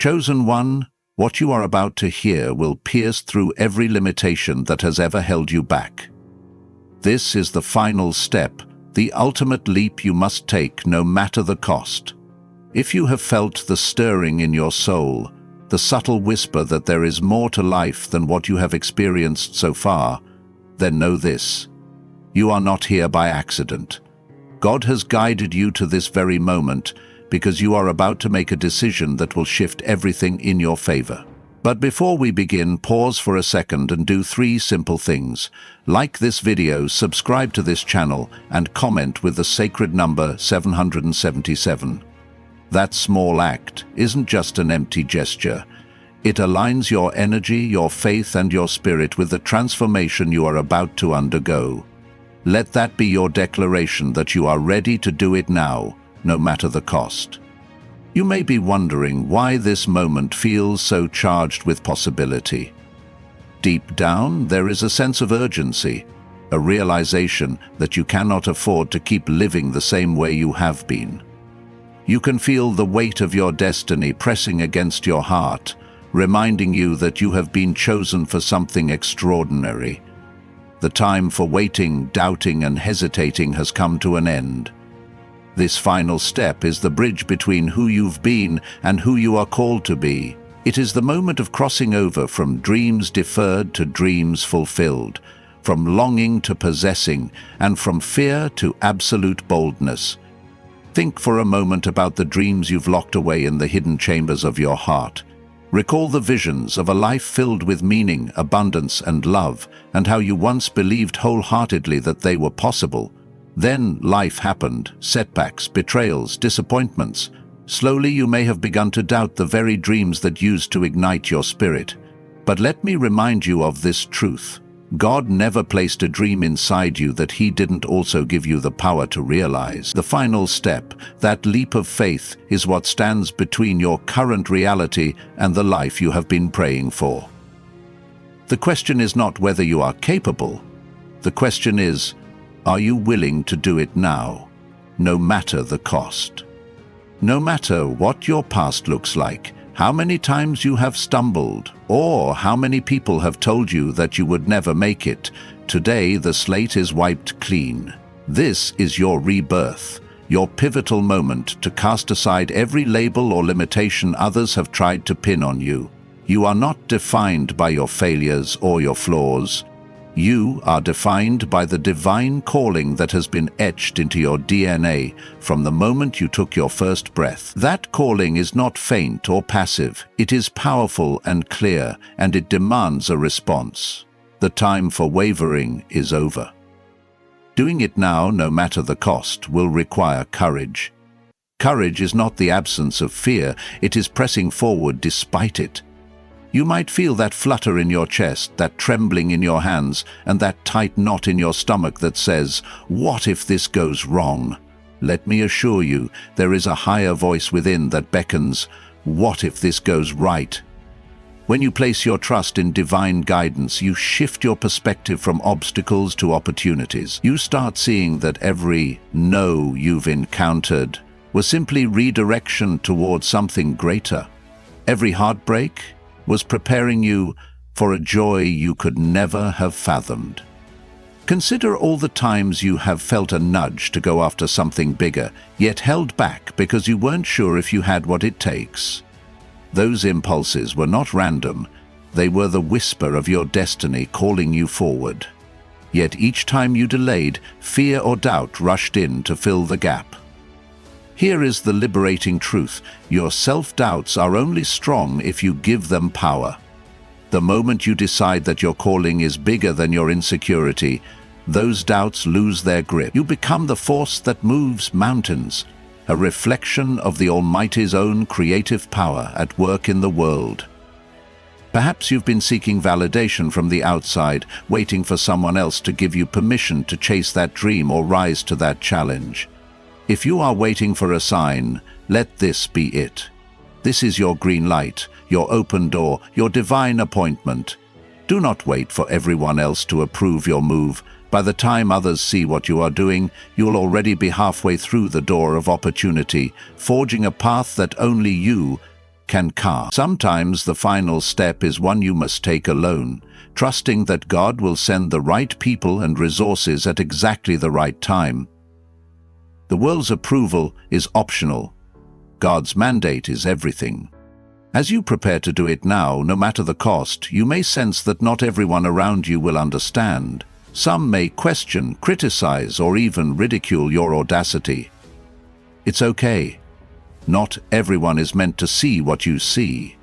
Chosen one, what you are about to hear will pierce through every limitation that has ever held you back. This is the final step, the ultimate leap you must take no matter the cost. If you have felt the stirring in your soul, the subtle whisper that there is more to life than what you have experienced so far, then know this: you are not here by accident. God has guided you to this very moment because you are about to make a decision that will shift everything in your favor. But before we begin, pause for a second and do 3 simple things. Like this video, subscribe to this channel, and comment with the sacred number 777. That small act isn't just an empty gesture. It aligns your energy, your faith, and your spirit with the transformation you are about to undergo. Let that be your declaration that you are ready to do it now, no matter the cost. You may be wondering why this moment feels so charged with possibility. Deep down, there is a sense of urgency, a realization that you cannot afford to keep living the same way you have been. You can feel the weight of your destiny pressing against your heart, reminding you that you have been chosen for something extraordinary. The time for waiting, doubting, and hesitating has come to an end. This final step is the bridge between who you've been and who you are called to be. It is the moment of crossing over from dreams deferred to dreams fulfilled, from longing to possessing, and from fear to absolute boldness. Think for a moment about the dreams you've locked away in the hidden chambers of your heart. Recall the visions of a life filled with meaning, abundance, and love, and how you once believed wholeheartedly that they were possible. Then life happened, setbacks, betrayals, disappointments. Slowly you may have begun to doubt the very dreams that used to ignite your spirit. But let me remind you of this truth. God never placed a dream inside you that He didn't also give you the power to realize. The final step, that leap of faith, is what stands between your current reality and the life you have been praying for. The question is not whether you are capable. The question is, are you willing to do it now, no matter the cost? No matter what your past looks like, how many times you have stumbled, or how many people have told you that you would never make it, today the slate is wiped clean. This is your rebirth, your pivotal moment to cast aside every label or limitation others have tried to pin on you. You are not defined by your failures or your flaws. You are defined by the divine calling that has been etched into your DNA from the moment you took your first breath. That calling is not faint or passive. It is powerful and clear, and it demands a response. The time for wavering is over. Doing it now, no matter the cost, will require courage. Courage is not the absence of fear, it is pressing forward despite it. You might feel that flutter in your chest, that trembling in your hands, and that tight knot in your stomach that says, "What if this goes wrong?" Let me assure you, there is a higher voice within that beckons, "What if this goes right?" When you place your trust in divine guidance, you shift your perspective from obstacles to opportunities. You start seeing that every no you've encountered was simply redirection towards something greater. Every heartbreak was preparing you for a joy you could never have fathomed. Consider all the times you have felt a nudge to go after something bigger, yet held back because you weren't sure if you had what it takes. Those impulses were not random, they were the whisper of your destiny calling you forward. Yet each time you delayed, fear or doubt rushed in to fill the gap. Here is the liberating truth: your self-doubts are only strong if you give them power. The moment you decide that your calling is bigger than your insecurity, those doubts lose their grip. You become the force that moves mountains, a reflection of the Almighty's own creative power at work in the world. Perhaps you've been seeking validation from the outside, waiting for someone else to give you permission to chase that dream or rise to that challenge. If you are waiting for a sign, let this be it. This is your green light, your open door, your divine appointment. Do not wait for everyone else to approve your move. By the time others see what you are doing, you'll already be halfway through the door of opportunity, forging a path that only you can calm. Sometimes the final step is one you must take alone, trusting that God will send the right people and resources at exactly the right time. The world's approval is optional. God's mandate is everything. As you prepare to do it now, no matter the cost, you may sense that not everyone around you will understand. Some may question, criticize, or even ridicule your audacity. It's okay. Not everyone is meant to see what you see.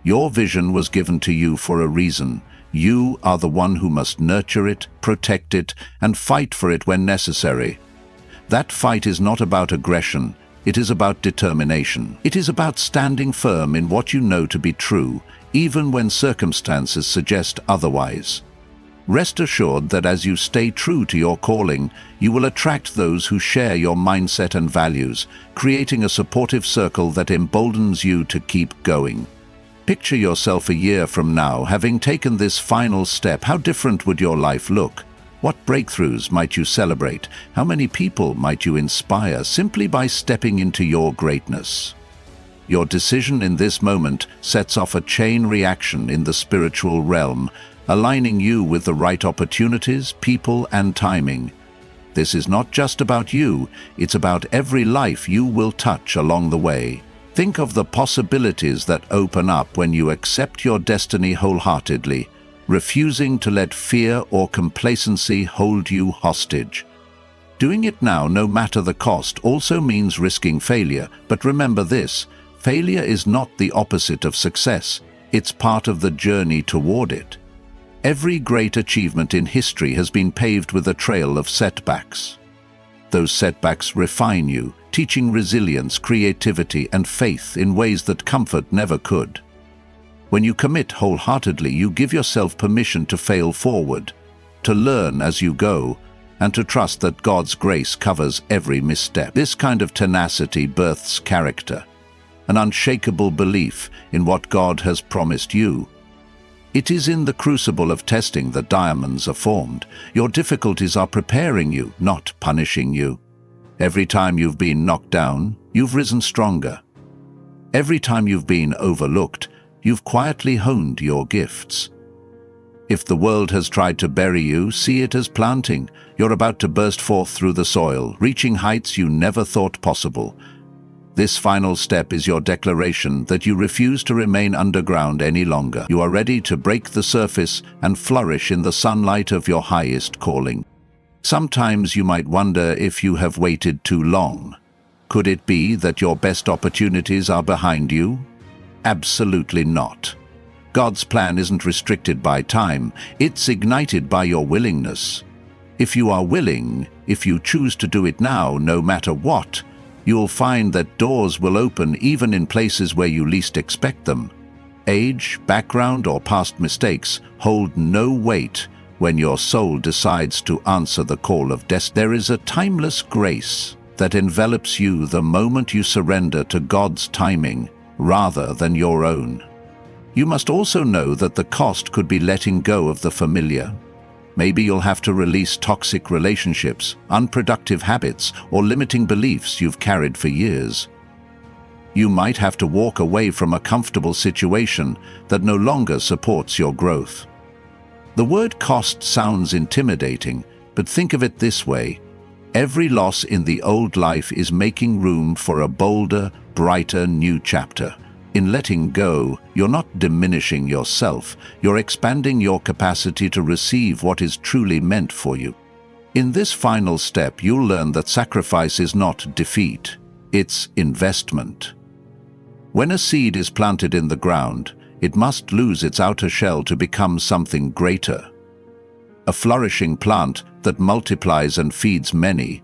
Your vision was given to you for a reason. You are the one who must nurture it, protect it, and fight for it when necessary. That fight is not about aggression. It is about determination. It is about standing firm in what you know to be true, even when circumstances suggest otherwise. Rest assured that as you stay true to your calling, you will attract those who share your mindset and values, creating a supportive circle that emboldens you to keep going. Picture yourself a year from now, having taken this final step. How different would your life look? What breakthroughs might you celebrate? How many people might you inspire simply by stepping into your greatness? Your decision in this moment sets off a chain reaction in the spiritual realm, aligning you with the right opportunities, people, and timing. This is not just about you, it's about every life you will touch along the way. Think of the possibilities that open up when you accept your destiny wholeheartedly, refusing to let fear or complacency hold you hostage. Doing it now, no matter the cost, also means risking failure, but remember this: failure is not the opposite of success, it's part of the journey toward it. Every great achievement in history has been paved with a trail of setbacks. Those setbacks refine you, teaching resilience, creativity, and faith in ways that comfort never could. When you commit wholeheartedly, you give yourself permission to fail forward, to learn as you go, and to trust that God's grace covers every misstep. This kind of tenacity births character, an unshakable belief in what God has promised you. It is in the crucible of testing that diamonds are formed. Your difficulties are preparing you, not punishing you. Every time you've been knocked down, you've risen stronger. Every time you've been overlooked, you've quietly honed your gifts. If the world has tried to bury you, see it as planting. You're about to burst forth through the soil, reaching heights you never thought possible. This final step is your declaration that you refuse to remain underground any longer. You are ready to break the surface and flourish in the sunlight of your highest calling. Sometimes you might wonder if you have waited too long. Could it be that your best opportunities are behind you? Absolutely not. God's plan isn't restricted by time, it's ignited by your willingness. If you are willing, if you choose to do it now, no matter what, you'll find that doors will open even in places where you least expect them. Age, background, or past mistakes hold no weight when your soul decides to answer the call of destiny. There is a timeless grace that envelops you the moment you surrender to God's timing rather than your own. You must also know that the cost could be letting go of the familiar. Maybe you'll have to release toxic relationships, unproductive habits, or limiting beliefs you've carried for years. You might have to walk away from a comfortable situation that no longer supports your growth. The word cost sounds intimidating, but think of it this way: every loss in the old life is making room for a bolder, brighter new chapter. In letting go, you're not diminishing yourself, you're expanding your capacity to receive what is truly meant for you. In this final step, you'll learn that sacrifice is not defeat, it's investment. When a seed is planted in the ground, it must lose its outer shell to become something greater. A flourishing plant that multiplies and feeds many.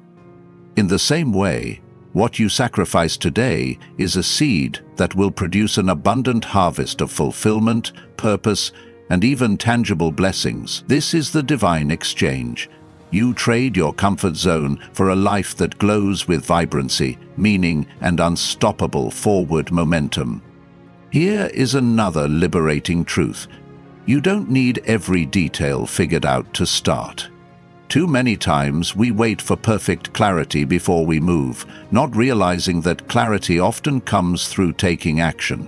In the same way, what you sacrifice today is a seed that will produce an abundant harvest of fulfillment, purpose, and even tangible blessings. This is the divine exchange. You trade your comfort zone for a life that glows with vibrancy, meaning, and unstoppable forward momentum. Here is another liberating truth. You don't need every detail figured out to start. Too many times we wait for perfect clarity before we move, not realizing that clarity often comes through taking action.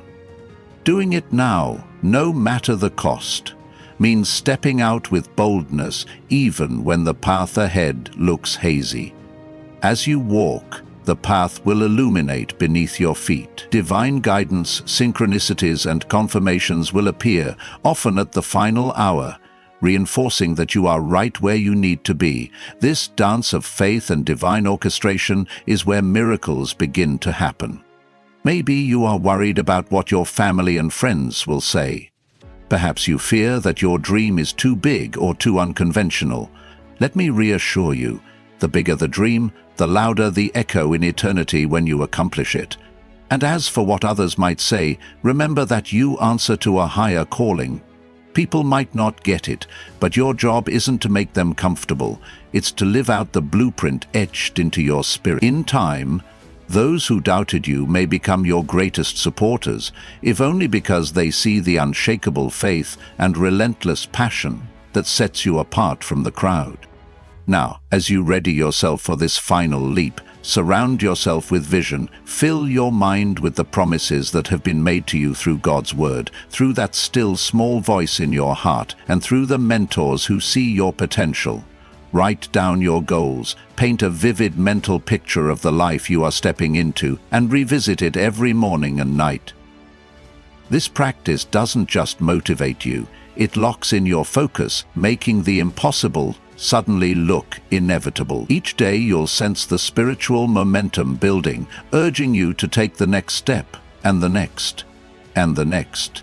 Doing it now, no matter the cost, means stepping out with boldness even when the path ahead looks hazy. As you walk, the path will illuminate beneath your feet. Divine guidance, synchronicities, and confirmations will appear, often at the final hour, reinforcing that you are right where you need to be. This dance of faith and divine orchestration is where miracles begin to happen. Maybe you are worried about what your family and friends will say. Perhaps you fear that your dream is too big or too unconventional. Let me reassure you, the bigger the dream, the louder the echo in eternity when you accomplish it. And as for what others might say, remember that you answer to a higher calling. People might not get it, but your job isn't to make them comfortable. It's to live out the blueprint etched into your spirit. In time, those who doubted you may become your greatest supporters, if only because they see the unshakable faith and relentless passion that sets you apart from the crowd. Now, as you ready yourself for this final leap, surround yourself with vision. Fill your mind with the promises that have been made to you through God's word, through that still small voice in your heart, and through the mentors who see your potential. Write down your goals, paint a vivid mental picture of the life you are stepping into, and revisit it every morning and night. This practice doesn't just motivate you, it locks in your focus, making the impossible suddenly look inevitable. Each day you'll sense the spiritual momentum building, urging you to take the next step, and the next, and the next.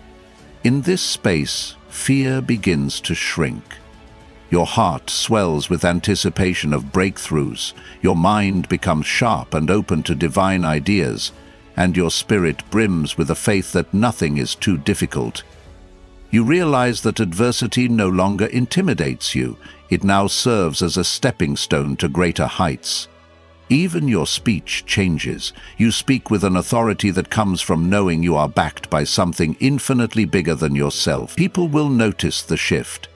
In this space, fear begins to shrink. Your heart swells with anticipation of breakthroughs, your mind becomes sharp and open to divine ideas, and your spirit brims with a faith that nothing is too difficult. You realize that adversity no longer intimidates you. It now serves as a stepping stone to greater heights. Even your speech changes. You speak with an authority that comes from knowing you are backed by something infinitely bigger than yourself. People will notice the shift,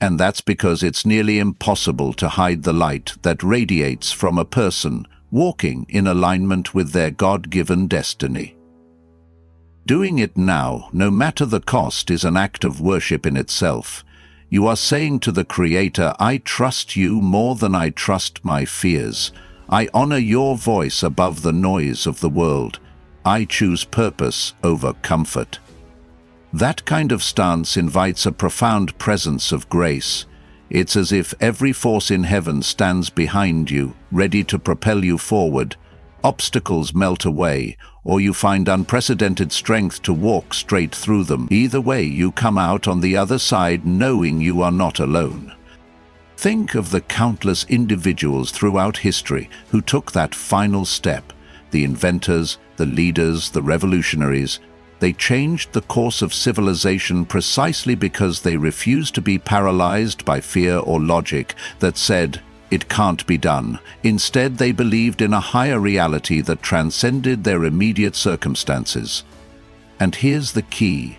and that's because it's nearly impossible to hide the light that radiates from a person walking in alignment with their God-given destiny. Doing it now, no matter the cost, is an act of worship in itself. You are saying to the Creator, I trust you more than I trust my fears. I honor your voice above the noise of the world. I choose purpose over comfort. That kind of stance invites a profound presence of grace. It's as if every force in heaven stands behind you, ready to propel you forward. Obstacles melt away, or you find unprecedented strength to walk straight through them. Either way, you come out on the other side knowing you are not alone. Think of the countless individuals throughout history who took that final step. The inventors, the leaders, the revolutionaries. They changed the course of civilization precisely because they refused to be paralyzed by fear or logic that said, it can't be done. Instead, they believed in a higher reality that transcended their immediate circumstances. And here's the key.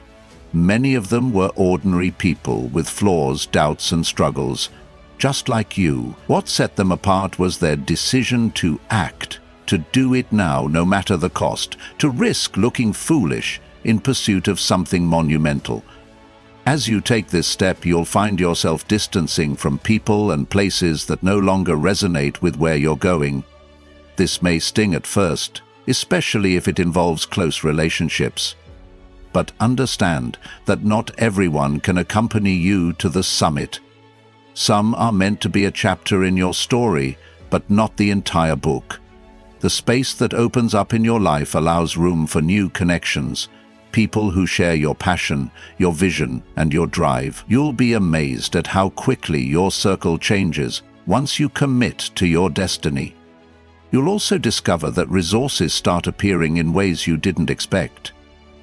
Many of them were ordinary people with flaws, doubts, and struggles. Just like you, what set them apart was their decision to act, to do it now no matter the cost, to risk looking foolish in pursuit of something monumental. As you take this step, you'll find yourself distancing from people and places that no longer resonate with where you're going. This may sting at first, especially if it involves close relationships. But understand that not everyone can accompany you to the summit. Some are meant to be a chapter in your story, but not the entire book. The space that opens up in your life allows room for new connections. People who share your passion, your vision, and your drive. You'll be amazed at how quickly your circle changes once you commit to your destiny. You'll also discover that resources start appearing in ways you didn't expect.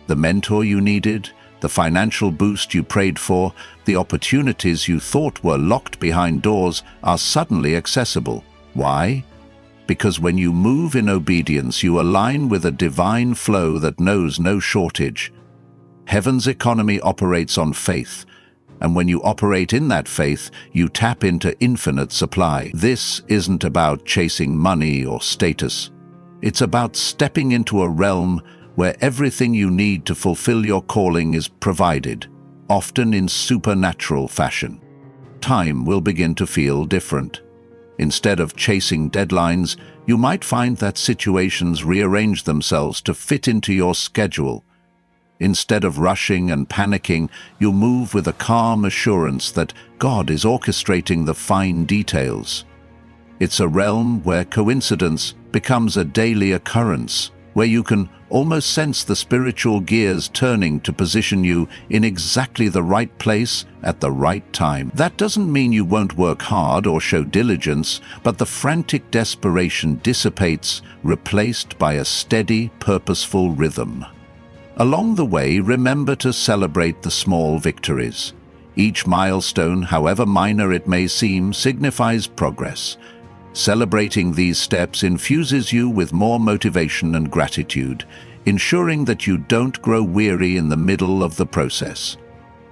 The mentor you needed, the financial boost you prayed for, the opportunities you thought were locked behind doors are suddenly accessible. Why? Because when you move in obedience, you align with a divine flow that knows no shortage. Heaven's economy operates on faith, and when you operate in that faith, you tap into infinite supply. This isn't about chasing money or status. It's about stepping into a realm where everything you need to fulfill your calling is provided, often in supernatural fashion. Time will begin to feel different. Instead of chasing deadlines, you might find that situations rearrange themselves to fit into your schedule. Instead of rushing and panicking, you move with a calm assurance that God is orchestrating the fine details. It's a realm where coincidence becomes a daily occurrence, where you can almost sense the spiritual gears turning to position you in exactly the right place at the right time. That doesn't mean you won't work hard or show diligence, but the frantic desperation dissipates, replaced by a steady, purposeful rhythm. Along the way, remember to celebrate the small victories. Each milestone, however minor it may seem, signifies progress. Celebrating these steps infuses you with more motivation and gratitude, ensuring that you don't grow weary in the middle of the process.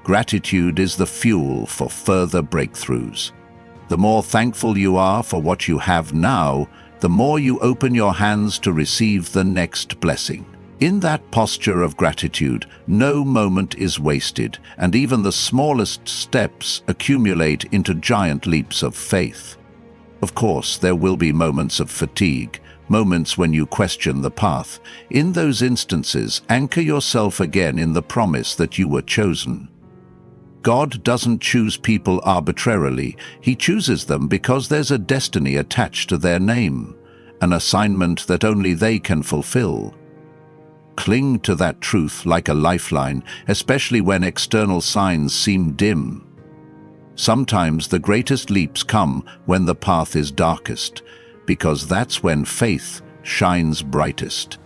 Gratitude is the fuel for further breakthroughs. The more thankful you are for what you have now, the more you open your hands to receive the next blessing. In that posture of gratitude, no moment is wasted, and even the smallest steps accumulate into giant leaps of faith. Of course, there will be moments of fatigue, moments when you question the path. In those instances, anchor yourself again in the promise that you were chosen. God doesn't choose people arbitrarily. He chooses them because there's a destiny attached to their name, an assignment that only they can fulfill. Cling to that truth like a lifeline, especially when external signs seem dim. Sometimes the greatest leaps come when the path is darkest, because that's when faith shines brightest.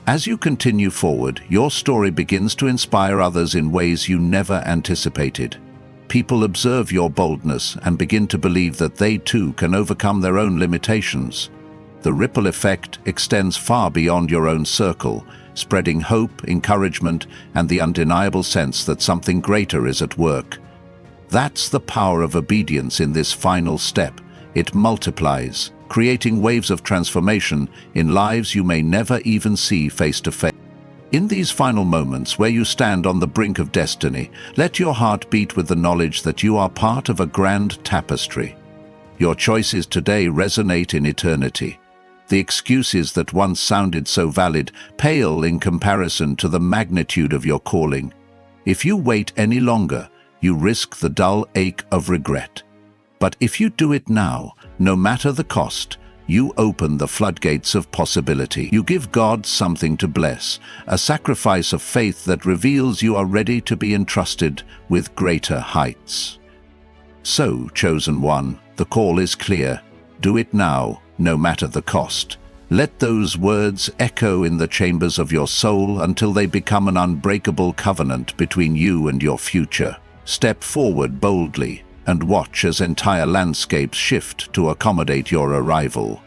As you continue forward, your story begins to inspire others in ways you never anticipated. People observe your boldness and begin to believe that they too can overcome their own limitations. The ripple effect extends far beyond your own circle, spreading hope, encouragement, and the undeniable sense that something greater is at work. That's the power of obedience in this final step. It multiplies, creating waves of transformation in lives you may never even see face to face. In these final moments where you stand on the brink of destiny, let your heart beat with the knowledge that you are part of a grand tapestry. Your choices today resonate in eternity. The excuses that once sounded so valid pale in comparison to the magnitude of your calling. If you wait any longer, you risk the dull ache of regret. But if you do it now, no matter the cost, you open the floodgates of possibility. You give God something to bless, a sacrifice of faith that reveals you are ready to be entrusted with greater heights. So, chosen one, the call is clear. Do it now, no matter the cost. Let those words echo in the chambers of your soul until they become an unbreakable covenant between you and your future. Step forward boldly and watch as entire landscapes shift to accommodate your arrival.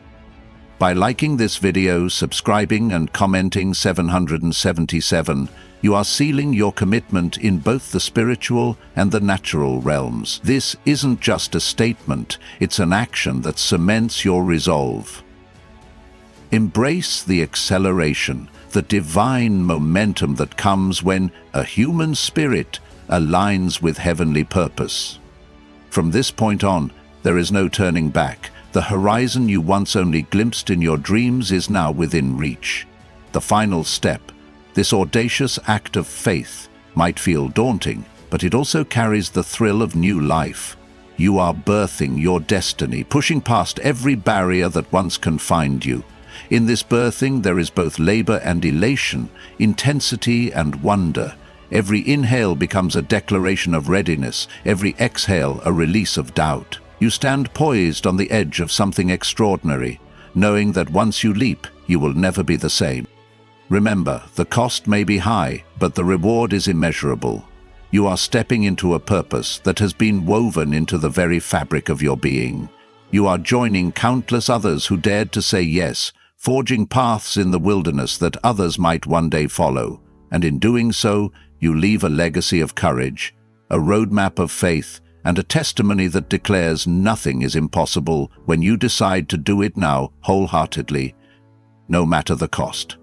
By liking this video, subscribing and commenting 777, you are sealing your commitment in both the spiritual and the natural realms. This isn't just a statement, it's an action that cements your resolve. Embrace the acceleration, the divine momentum that comes when a human spirit aligns with heavenly purpose. From this point on, there is no turning back. The horizon you once only glimpsed in your dreams is now within reach. The final step, this audacious act of faith, might feel daunting, but it also carries the thrill of new life. You are birthing your destiny, pushing past every barrier that once confined you. In this birthing, there is both labor and elation, intensity and wonder. Every inhale becomes a declaration of readiness, every exhale a release of doubt. You stand poised on the edge of something extraordinary, knowing that once you leap, you will never be the same. Remember, the cost may be high, but the reward is immeasurable. You are stepping into a purpose that has been woven into the very fabric of your being. You are joining countless others who dared to say yes, forging paths in the wilderness that others might one day follow. And in doing so, you leave a legacy of courage, a roadmap of faith, and a testimony that declares nothing is impossible when you decide to do it now wholeheartedly, no matter the cost.